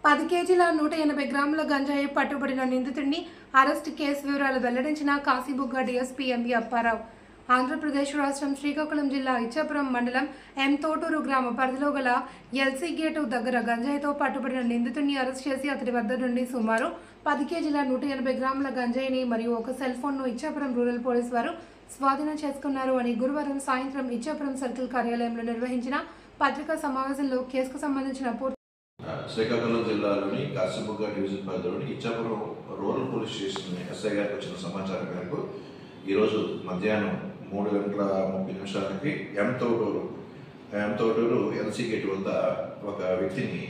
10 కేజీల 180 గ్రాముల గంజాయి పట్టుబడిన నిందితుడిని అరెస్ట్ కేసు వివరాలు వెల్లడించిన కాశీబుగ్గ డీఎస్పీ ఎంవి అప్పారావు. ఆంధ్రప్రదేశ్ రాష్ట్రం శ్రీకాకుళం జిల్లా ఇచ్చాపురం మండలం ఎం తోటూరు గ్రామ పరిధిలో గల ఎల్సీ గేటు దగ్గర గంజాయితో పట్టుబడిన నిందితుడిని అరెస్ట్ చేసి అతడి వద్ద నుండి సుమారు 10 కేజీల 180 గ్రాముల గంజాయిని మరియు ఒక సెల్ ఫోన్ను ఇచ్చాపురం రూరల్ పోలీస్ వారు స్వాధీనం చేసుకున్నారు అని గురువారం సాయంత్రం ఇచ్చాపురం సర్కిల్ కార్యాలయంలో నిర్వహించిన పత్రికా సమావేశంలో కేసుకు సంబంధించిన శ్రీకాకుళం జిల్లాలోని కాశీబుగ్గ డివిజన్ పరిధిలోని Ichchapuram rural police station SI గారికి వచ్చిన సమాచారం మేరకు ఈరోజు మధ్యాహ్నం 3:30 ఎం తోటూరు ఎల్సీ గేట్ వద్ద ఒక వ్యక్తిని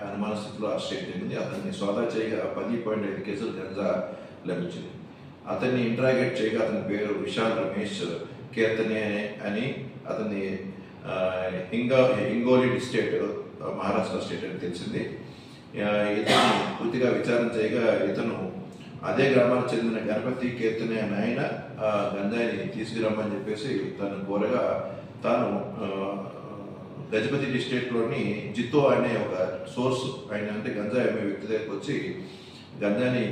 అనుమాన స్థితిలో అరెస్ట్ చేయడం జరిగింది. అతన్ని సోదా చేయగా 10.5 కేజీల గంజా లభించింది. అతన్ని ఇంట్రాగేట్ చేయగా అతని పేరు విశాల్ రమేష్ కీర్తనే అని, అతన్ని హింగోలి డిస్ట్రిక్ట్ మహారాష్ట్ర స్టేట్ అని తెలిసింది. ఇతను పూర్తిగా విచారణ చేయగా ఇతను అదే గ్రామానికి చెందిన గణపతి కీర్తనే అనే ఆయన గంజాయిని తీసుకురమ్మని చెప్పేసి తను కోరగా తాను గజపతి డిస్ట్రిక్ట్లోని జిత్తో అనే ఒక సోర్స్ ఆయన అంటే గంజాయి అమ్మే వ్యక్తి దగ్గరికి వచ్చి గంజాయిని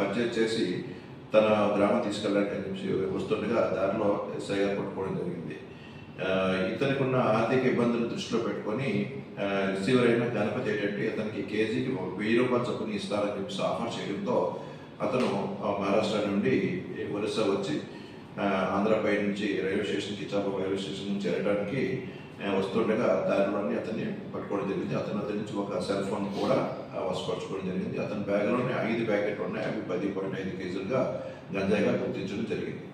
పర్చేజ్ చేసి తన గ్రామం తీసుకెళ్ళడానికి అని చెప్పి వస్తుండగా దారిలో ఎస్ఐ గారు పట్టుకోవడం జరిగింది. ఇతనికి ఉన్న ఆర్థిక ఇబ్బందులను దృష్టిలో పెట్టుకొని రిసీవర్ అయిన గణపతి ఏంటంటే అతనికి కేజీకి 1000 రూపాయలు చొప్పున ఇస్తారని చెప్పి ఆఫర్ చేయడంతో అతను మహారాష్ట్ర నుండి ఒరిస్సా వచ్చి ఆంధ్రపై నుంచి రైల్వే స్టేషన్కి ఇచ్చాపురం రైల్వే స్టేషన్ నుంచి చేరడానికి వస్తుండగా దారిలోని అతన్ని పట్టుకోవడం జరిగింది. అతని నుంచి ఒక సెల్ ఫోన్ కూడా వసపరచుకోవడం జరిగింది. అతని బ్యాగ్లోనే 5 ప్యాకెట్లు ఉన్నాయి. అవి 10.5 కేజీలుగా గంజాయిగా గుర్తించడం జరిగింది.